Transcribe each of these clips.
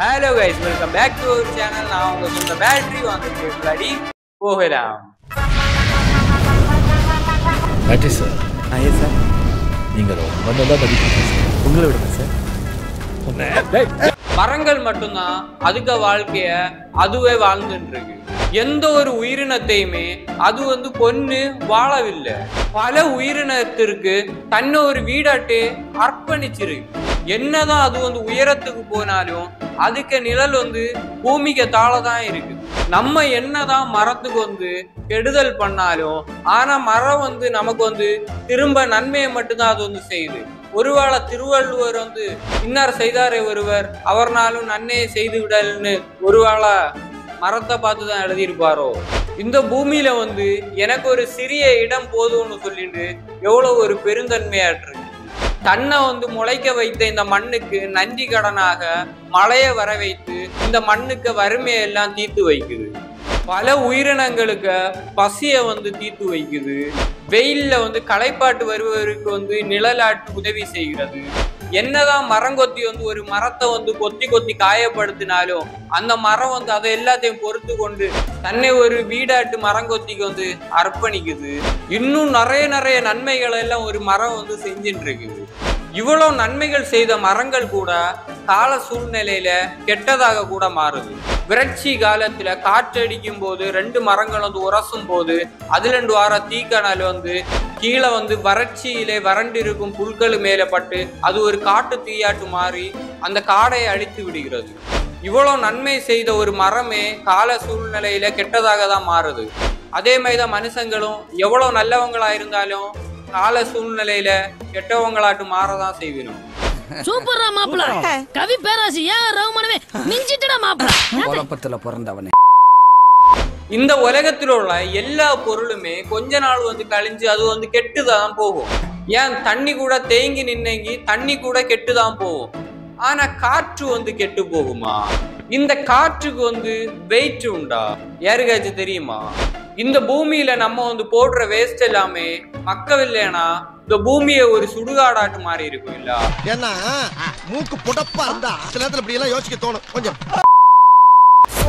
Hello guys, welcome back to our channel. Now we will the battery on the bloody போகலாம். Battery sir. Yes sir. நீங்க ரொம்ப நல்லா படிக்கிறீங்க sir. உங்களை விடுங்க சார். மரங்கள் மட்டும்தான் அதுக்கு வாழ்க்கைய அதுவே வாழ்ந்துட்டு இருக்கு. எந்த ஒரு உயிரினத்தையுமே அது கொன்னு வாழவில்லை. பல உயிரினத்திற்கு தன்னை ஒரு வீடாட்டே அர்ப்பணிச்சிருக்கு. என்னதான் அது உயரத்துக்கு போனாலும் அதுக்கு நிழல் பூமிக்கு தாழதான் இருக்கு. நம்ம என்னதான் மரத்துக்கு கெடுதல் பண்ணாலும் ஆனா மரம் நமக்கு திரும்ப நன்மையை மட்டும்தான் அது செய்யுது. ஒருவேளை திருவள்ளுவர் இன்னார் செய்தாரே ஒருவர் அவர்னாலும் நன்மையை செய்து விடல்னு ஒருவேளை மரத்தை பார்த்துதான் எழுதியிருப்பாரோ. இந்த பூமியில எனக்கு ஒரு சிறிய இடம் போதும்னு சொல்லிட்டு எவ்வளவு ஒரு பெருந்தன்மையாற்று. தன்னை முளைக்க வைத்த இந்த மண்ணுக்கு நன்றி கடனாக மழையை வர வைத்து இந்த மண்ணுக்கு வறுமையை எல்லாம் தீர்த்து வைக்குது. பல உயிரினங்களுக்கு பசிய தீர்த்து வைக்குது. வெயில்ல களைப்பாட்டு வருவதற்கு நிழலாட்டு உதவி செய்கிறது. என்னதான் மரங்கொத்தி ஒரு மரத்தை கொத்தி கொத்தி காயப்படுத்தினாலும் அந்த மரம் அதை எல்லாத்தையும் பொறுத்து கொண்டு தன்னை ஒரு வீடாட்டு மரங்கொத்திக்கு அர்ப்பணிக்குது. இன்னும் நிறைய நன்மைகளை எல்லாம் ஒரு மரம் செஞ்சுட்டு இருக்குது. இவ்வளவு நன்மைகள் செய்த மரங்கள் கூட கால சூழ்நிலையில கெட்டதாக கூட மாறுது. விரட்சி காலத்துல காற்றடிக்கும் போது ரெண்டு மரங்கள் உரசும் போது அதுல 2 வார தீக்கணல் கீழே வறட்சியிலே வறண்டு இருக்கும் புல்கள் மேல பட்டு அது ஒரு காட்டு தீயாட்டு மாறி அந்த காடையை அழித்து விடுகிறது. இவ்வளவு நன்மை செய்த ஒரு மரமே கால சூழ்நிலையில கெட்டதாக தான் மாறுது. அதே மாதிரிதான் மனுஷங்களும் எவ்வளவு நல்லவங்களா இருந்தாலும் கால சூழ்நிலையில கெட்டவங்களாட்டு மாறதான் செய்யணும். சூப்பரா மாப்ள கவி பேராசி ஏன் ரவுமனவே மிஞ்சிட்டடா மாப்ள குழப்பத்துல பிறந்தவனே. இந்த உலகத்தில் உள்ள எல்லா பொருளுமே கொஞ்ச நாள் கழிஞ்சு அது கெட்டுதான் போகும். ஏன் தண்ணி கூட தேங்கி நின்னங்கி தண்ணி கூட கெட்டுதான் போகும். ஆனா காற்று கெட்டு போகுமா? இந்த காற்றுக்கு வெயிட் உண்டா? யாருக்காச்சும் தெரியுமா? இந்த பூமியில நம்ம போடுற வேஸ்ட் எல்லாமே மக்கவில்லைனா இந்த பூமியை ஒரு சுடுகாடாட்டு மாறி இருக்கும் இல்ல? ஏன்னா மூக்கு புடப்பா இருந்தா சில நேரத்துல இப்படி எல்லாம் யோசிக்க தோணும். கொஞ்சம்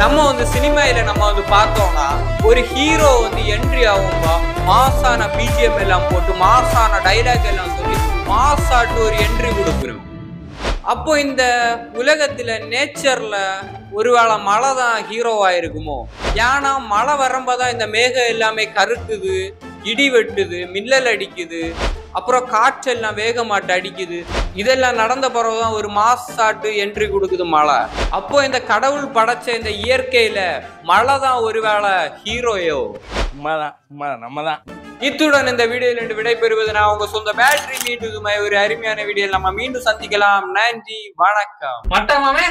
நம்ம சினிமாயில நம்ம பார்த்தோம்னா ஒரு ஹீரோ என்ட்ரி ஆகும்பா மாசான பிஜிஎம் எல்லாம் போட்டு மாசான டைலாக் எல்லாம் சொல்லி மாசாட்டு ஒரு என்ட்ரி கொடுக்கணும். அப்போ இந்த உலகத்துல நேச்சர்ல ஒருவேளை மழை தான் ஹீரோவா இருக்குமோ? ஏன்னா மழை வரம்போதான் இந்த மேகம் எல்லாமே கருக்குது, இடி வெட்டுது, மின்னல் அடிக்குது, அப்புறம் காற்றெல்லாம் வேகமாட்டு அடிக்குது. இதெல்லாம் நடந்த பிறகுதான் ஒரு மாசாட்டு என்ட்ரி கொடுக்குது மழை. அப்போ இந்த கடவுள் படைச்ச இந்த இயற்கையில மழை தான் ஒருவேளை ஹீரோயோ? நம்மதான். இத்துடன் இந்த வீடியோல விடைபெறுவது நான் உங்க சொந்த பேட்டரி. மீண்டும் ஒரு அருமையான வீடியோ நம்ம மீண்டும் சந்திக்கலாம். நன்றி, வணக்கம். மட்டமாமே